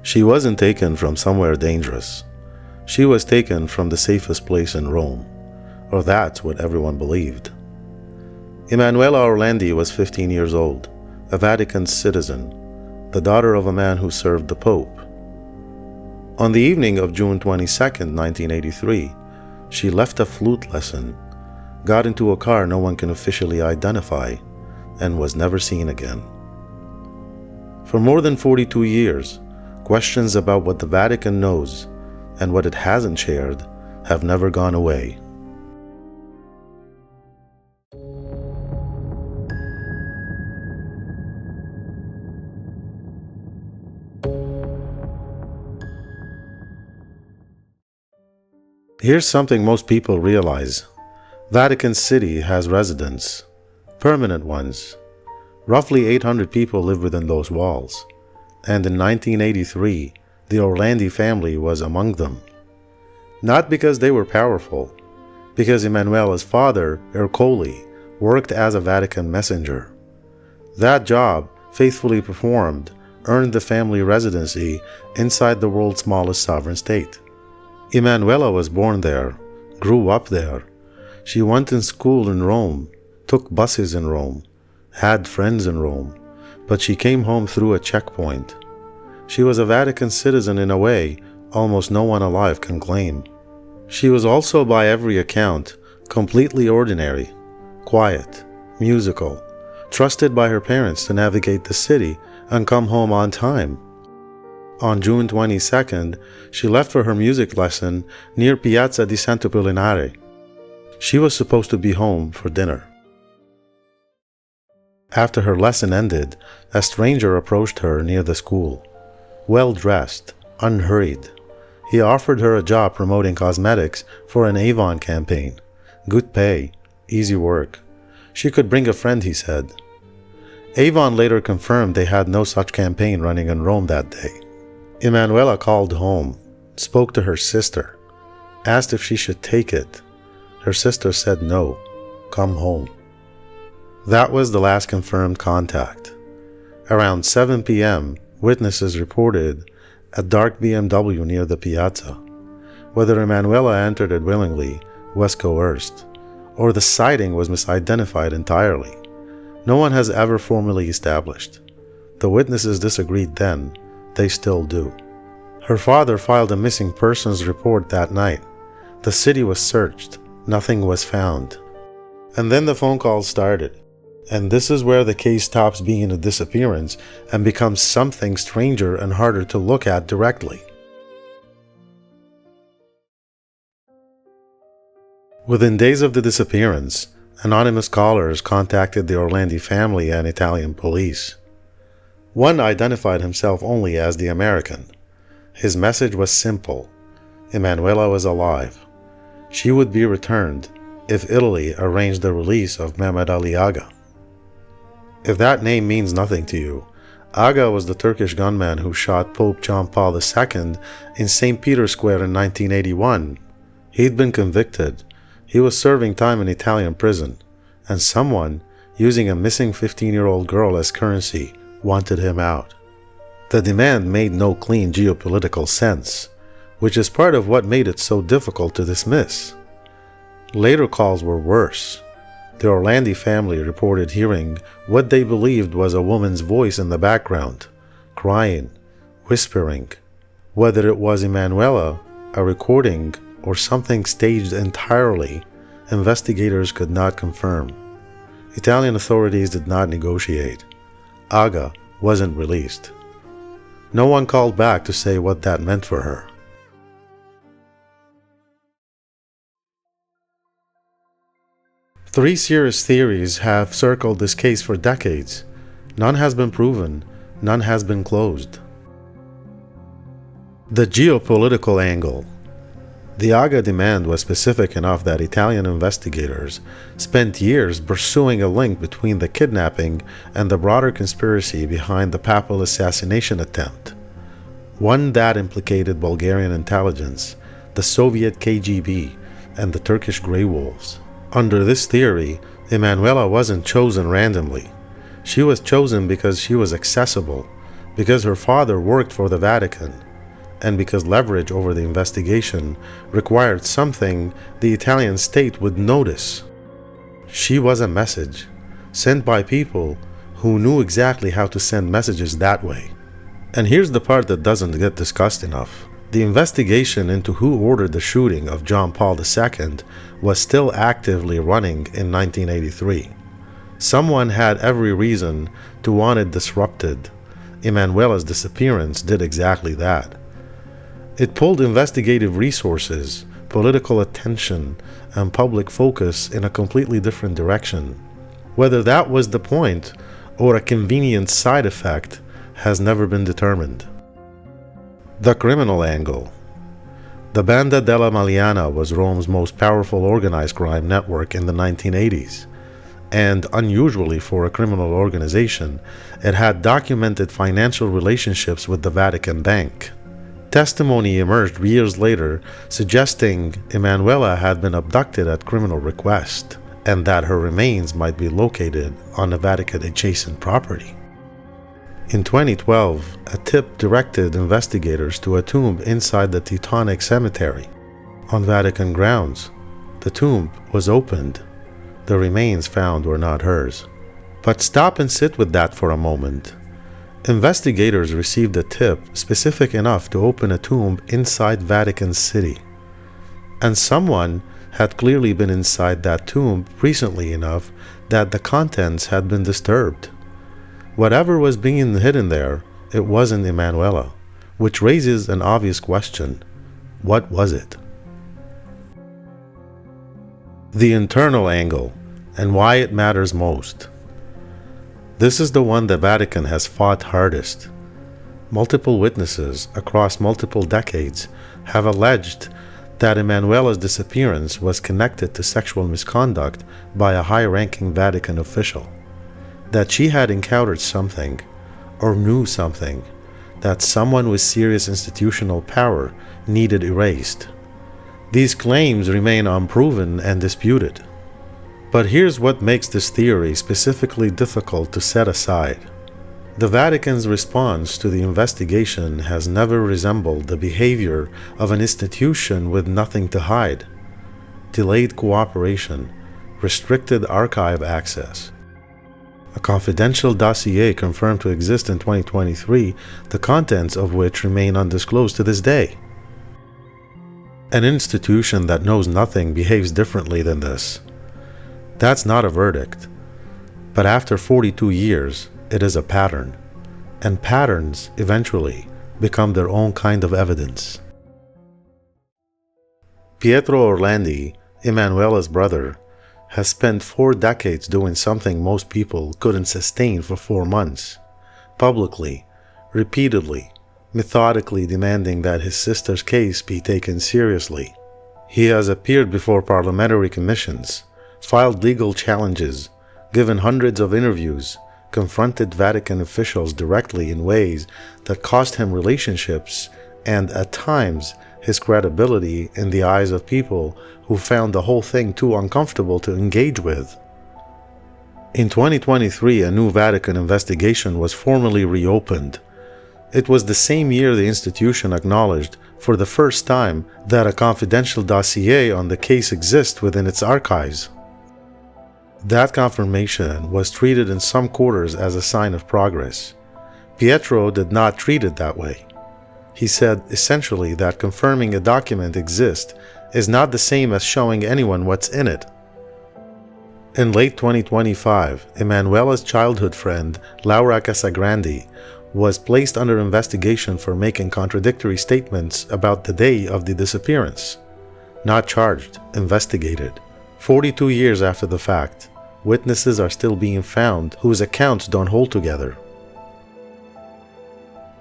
She wasn't taken from somewhere dangerous. She was taken from the safest place in Rome, or that's what everyone believed. Emanuela Orlandi was 15 years old, a Vatican citizen, the daughter of a man who served the Pope. On the evening of June 22, 1983, she left a flute lesson, got into a car no one can officially identify, and was never seen again. For more than 42 years, questions about what the Vatican knows and what it hasn't shared have never gone away. Here's something most people realize. Vatican City has residents, permanent ones. Roughly 800 people live within those walls, and in 1983, the Orlandi family was among them. Not because they were powerful, because Emanuela's father, Ercole, worked as a Vatican messenger. That job, faithfully performed, earned the family residency inside the world's smallest sovereign state. Emanuela was born there, grew up there. She went in school in Rome, took buses in Rome, had friends in Rome, but she came home through a checkpoint. She was a Vatican citizen in a way almost no one alive can claim. She was also, by every account, completely ordinary, quiet, musical, trusted by her parents to navigate the city and come home on time. On June 22nd, she left for her music lesson near Piazza di Santo Apollinare. She was supposed to be home for dinner. After her lesson ended, a stranger approached her near the school. Well-dressed, unhurried. He offered her a job promoting cosmetics for an Avon campaign. Good pay, easy work. She could bring a friend, he said. Avon later confirmed they had no such campaign running in Rome that day. Emanuela called home, spoke to her sister, asked if she should take it. Her sister said no, come home. That was the last confirmed contact. Around 7 p.m., witnesses reported a dark BMW near the piazza. Whether Emanuela entered it willingly, was coerced, or the sighting was misidentified entirely, no one has ever formally established. The witnesses disagreed then. They still do. Her father filed a missing persons report that night. The city was searched. Nothing was found. And then the phone calls started. And this is where the case stops being a disappearance and becomes something stranger and harder to look at directly. Within days of the disappearance, anonymous callers contacted the Orlandi family and Italian police. One identified himself only as the American. His message was simple. Emanuela was alive. She would be returned if Italy arranged the release of Mehmet Ali Ağca. If that name means nothing to you, Ağca was the Turkish gunman who shot Pope John Paul II in St. Peter's Square in 1981. He'd been convicted. He was serving time in Italian prison, and someone, using a missing 15-year-old girl as currency, wanted him out. The demand made no clean geopolitical sense, which is part of what made it so difficult to dismiss. Later calls were worse. The Orlandi family reported hearing what they believed was a woman's voice in the background, crying, whispering. Whether it was Emanuela, a recording, or something staged entirely, investigators could not confirm. Italian authorities did not negotiate. Ağca wasn't released. No one called back to say what that meant for her. Three serious theories have circled this case for decades. None has been proven, none has been closed. The geopolitical angle. The Ağca demand was specific enough that Italian investigators spent years pursuing a link between the kidnapping and the broader conspiracy behind the papal assassination attempt, one that implicated Bulgarian intelligence, the Soviet KGB, and the Turkish Grey Wolves. Under this theory, Emanuela wasn't chosen randomly. She was chosen because she was accessible, because her father worked for the Vatican, and because leverage over the investigation required something the Italian state would notice. She was a message, sent by people who knew exactly how to send messages that way. And here's the part that doesn't get discussed enough. The investigation into who ordered the shooting of John Paul II was still actively running in 1983. Someone had every reason to want it disrupted. Emanuela's disappearance did exactly that. It pulled investigative resources, political attention, and public focus in a completely different direction. Whether that was the point or a convenient side effect has never been determined. The criminal angle. The Banda della Magliana was Rome's most powerful organized crime network in the 1980s, and unusually for a criminal organization, it had documented financial relationships with the Vatican Bank. Testimony emerged years later suggesting Emanuela had been abducted at criminal request, and that her remains might be located on a Vatican-adjacent property. In 2012, a tip directed investigators to a tomb inside the Teutonic Cemetery. On Vatican grounds, the tomb was opened. The remains found were not hers. But stop and sit with that for a moment. Investigators received a tip specific enough to open a tomb inside Vatican City. And someone had clearly been inside that tomb recently enough that the contents had been disturbed. Whatever was being hidden there, it wasn't Emanuela, which raises an obvious question. What was it? The internal angle, and why it matters most. This is the one the Vatican has fought hardest. Multiple witnesses across multiple decades have alleged that Emanuela's disappearance was connected to sexual misconduct by a high-ranking Vatican official. That she had encountered something, or knew something, that someone with serious institutional power needed erased. These claims remain unproven and disputed. But here's what makes this theory specifically difficult to set aside. The Vatican's response to the investigation has never resembled the behavior of an institution with nothing to hide. Delayed cooperation, restricted archive access. A confidential dossier confirmed to exist in 2023, the contents of which remain undisclosed to this day. An institution that knows nothing behaves differently than this. That's not a verdict. But after 42 years, it is a pattern. And patterns, eventually, become their own kind of evidence. Pietro Orlandi, Emanuela's brother, has spent 4 decades doing something most people couldn't sustain for 4 months. Publicly, repeatedly, methodically demanding that his sister's case be taken seriously. He has appeared before parliamentary commissions, filed legal challenges, given hundreds of interviews, confronted Vatican officials directly in ways that cost him relationships and, at times, his credibility in the eyes of people who found the whole thing too uncomfortable to engage with. In 2023, a new Vatican investigation was formally reopened. It was the same year the institution acknowledged, for the first time, that a confidential dossier on the case exists within its archives. That confirmation was treated in some quarters as a sign of progress. Pietro did not treat it that way. He said essentially that confirming a document exists is not the same as showing anyone what's in it. In late 2025, Emanuela's childhood friend, Laura Casagrande, was placed under investigation for making contradictory statements about the day of the disappearance. Not charged, investigated. 42 years after the fact, witnesses are still being found whose accounts don't hold together.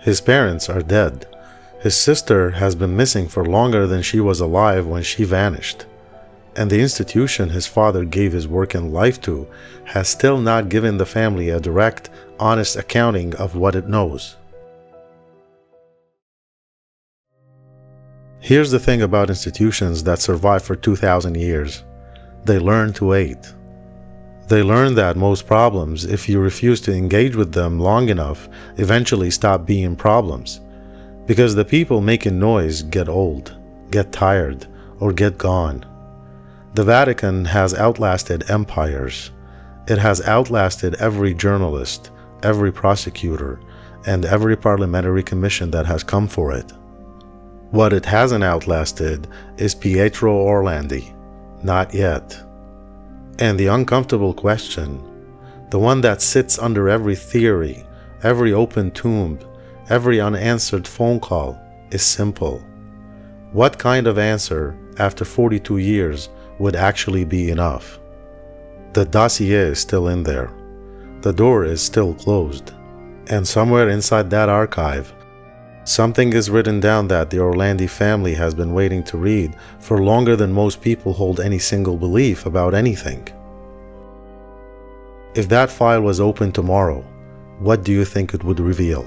His parents are dead. His sister has been missing for longer than she was alive when she vanished. And the institution his father gave his work and life to has still not given the family a direct, honest accounting of what it knows. Here's the thing about institutions that survive for 2,000 years. They learn to wait. They learn that most problems, if you refuse to engage with them long enough, eventually stop being problems. Because the people making noise get old, get tired, or get gone. The Vatican has outlasted empires. It has outlasted every journalist, every prosecutor, and every parliamentary commission that has come for it. What it hasn't outlasted is Pietro Orlandi. Not yet. And the uncomfortable question, the one that sits under every theory, every open tomb, every unanswered phone call, is simple. What kind of answer, after 42 years, would actually be enough? The dossier is still in there. The door is still closed. And somewhere inside that archive, something is written down that the Orlandi family has been waiting to read for longer than most people hold any single belief about anything. If that file was opened tomorrow, what do you think it would reveal?